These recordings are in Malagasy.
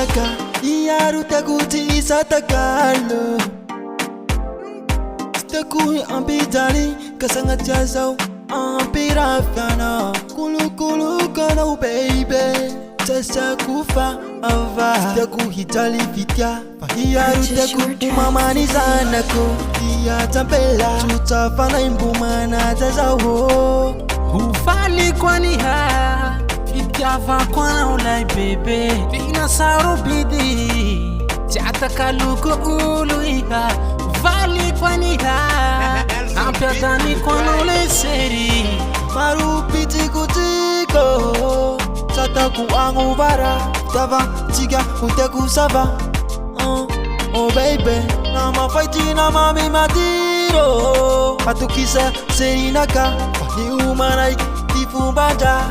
Serinaka Iaru taguti isa Tagalog Takuhi ang bidali Kasangat jazaw ang pirafana Kulu ka na baby Sasa kufa ava Takuhi jali fitya Iaru tagu umamani sana ko Dia tampela Tutafana imbumana jazaw Ufali kwani ha Fityafa kwana ulay bebe Tina saro bidi Jata kaluko ulu iha Ufali kwani ha Ampiadani kwana ulay seri Maru pitiko tiko Sataku angu bara Tava tiga uteku sava Oh baby Nama fighti nama mi matiro Atukisa Serinaka Ni umanai tifumbaja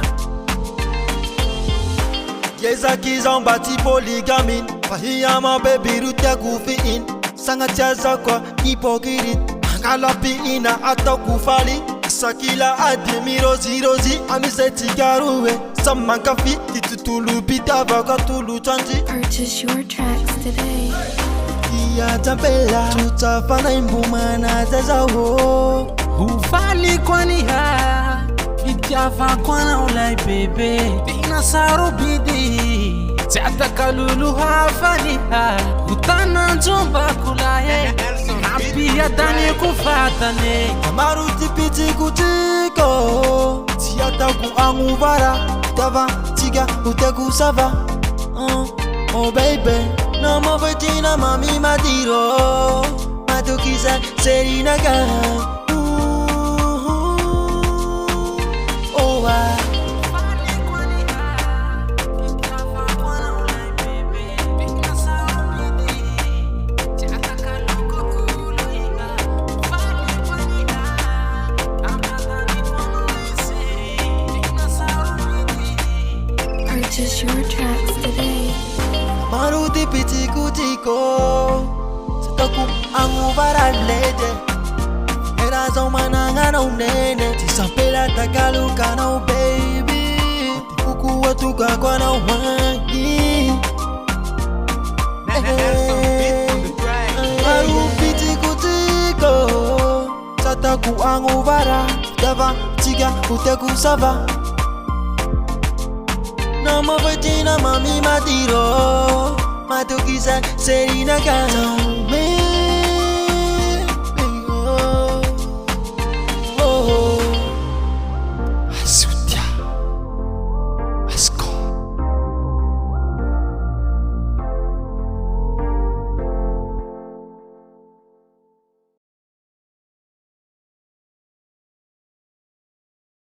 Yeza kizamba ti polygamine Fahiyama baby rute kufiin Sanga chaza kwa hipokirit Angalapi ina ata kufali Sakila adimi rozi Amise tigaruwe Samankafi Titutulu bitava katulu chanji Purchase your tracks today. Iya tampela Tutafana imbumana zazawo Ufali kwani ha Fityafa kwana ulay bebe Tina saro bidi Jata kalulu hafani ha Utana njomba kulaye Apia dani kufatane Amaru tipiti kutiko Tiataku angu bara Tava tiga uteku sava Oh baby Nama fightina mami matiro Matukisa Serinaka Purchase your tracks today. Maruti piti kutiko Sataku angu varalete Era zaumana no nene Tisampela Tagaluka no baby Kuku watuka kwa no wangi Maru piti kutiko Sataku angu vara Tava tiga uteku sava Nama fightina mami matiro Matukisa Serinaka